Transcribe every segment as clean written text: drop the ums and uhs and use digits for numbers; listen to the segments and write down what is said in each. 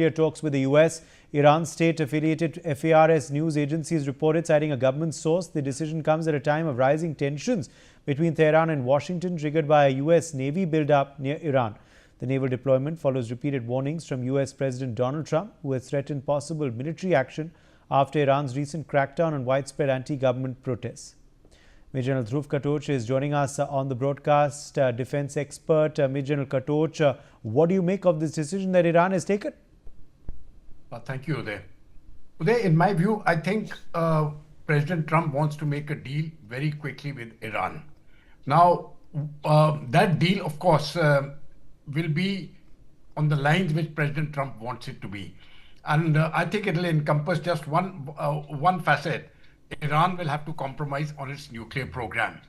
talks with the US. Iran's state-affiliated FARS news agencies reported, citing a government source. The decision comes at a time of rising tensions between Tehran and Washington, triggered by a US Navy build-up near Iran. The naval deployment follows repeated warnings from US President Donald Trump, who has threatened possible military action after Iran's recent crackdown on widespread anti-government protests. Major General Dhruv Katoch is joining us on the broadcast, defense expert. Major General Katoch, what do you make of this decision that Iran has taken? Thank you, Uday. Uday, in my view, I think President Trump wants to make a deal very quickly with Iran. Now, that deal, of course, will be on the lines which President Trump wants it to be. And I think it will encompass just one facet. Iran will have to compromise on its nuclear program.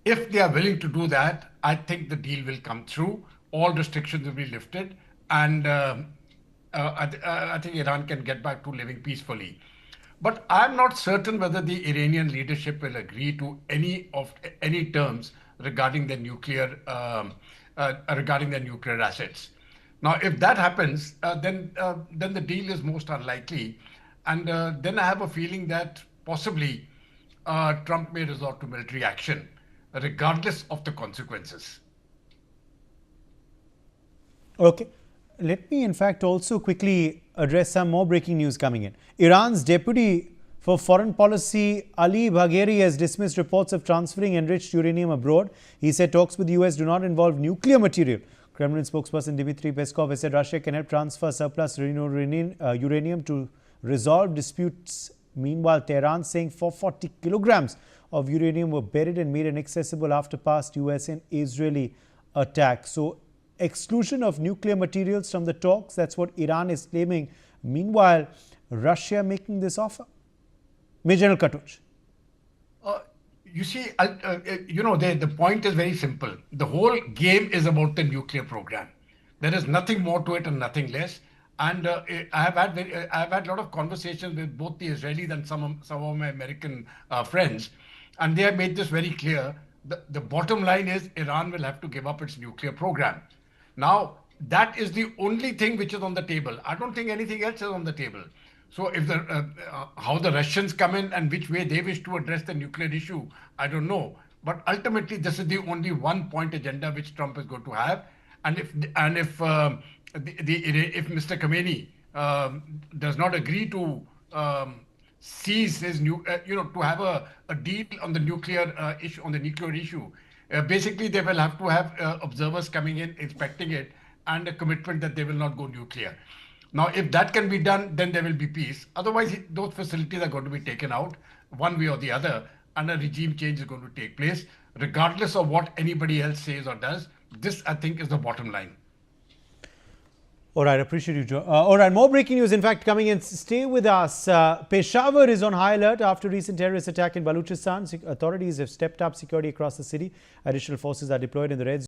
If they are willing to do that, I think the deal will come through. All restrictions will be lifted, and I think Iran can get back to living peacefully. But I'm not certain whether the Iranian leadership will agree to any terms regarding the nuclear assets. Now, if that happens, then the deal is most unlikely, and then I have a feeling that possibly Trump may resort to military action, regardless of the consequences. Okay. Let me, in fact, also quickly address some more breaking news coming in. Iran's deputy for foreign policy, Ali Bagheri, has dismissed reports of transferring enriched uranium abroad. He said talks with the US do not involve nuclear material. Kremlin spokesperson Dmitry Peskov has said Russia can help transfer surplus uranium to resolve disputes. Meanwhile, Tehran saying 440 kilograms of uranium were buried and made inaccessible after past US and Israeli attacks. So, exclusion of nuclear materials from the talks, that's what Iran is claiming. Meanwhile, Russia making this offer. Major General Katoch. You see, the point is very simple. The whole game is about the nuclear program. There is nothing more to it and nothing less. And I have had a lot of conversations with both the Israelis and some of my American friends, and they have made this very clear. The bottom line is Iran will have to give up its nuclear program. Now, that is the only thing which is on the table. I don't think anything else is on the table. So if how the Russians come in and which way they wish to address the nuclear issue, I don't know. But ultimately, this is the only one-point agenda which Trump is going to have. And if Mr. Khamenei does not agree to cease his to have a deal on the nuclear issue, basically they will have to have observers coming in, inspecting it, and a commitment that they will not go nuclear. Now, if that can be done, then there will be peace. Otherwise, those facilities are going to be taken out one way or the other, and a regime change is going to take place, regardless of what anybody else says or does. This, I think, is the bottom line. All right, appreciate you, Joe. All right, more breaking news, in fact, coming in. Stay with us. Peshawar is on high alert after recent terrorist attack in Balochistan. Authorities have stepped up security across the city. Additional forces are deployed in the red zone.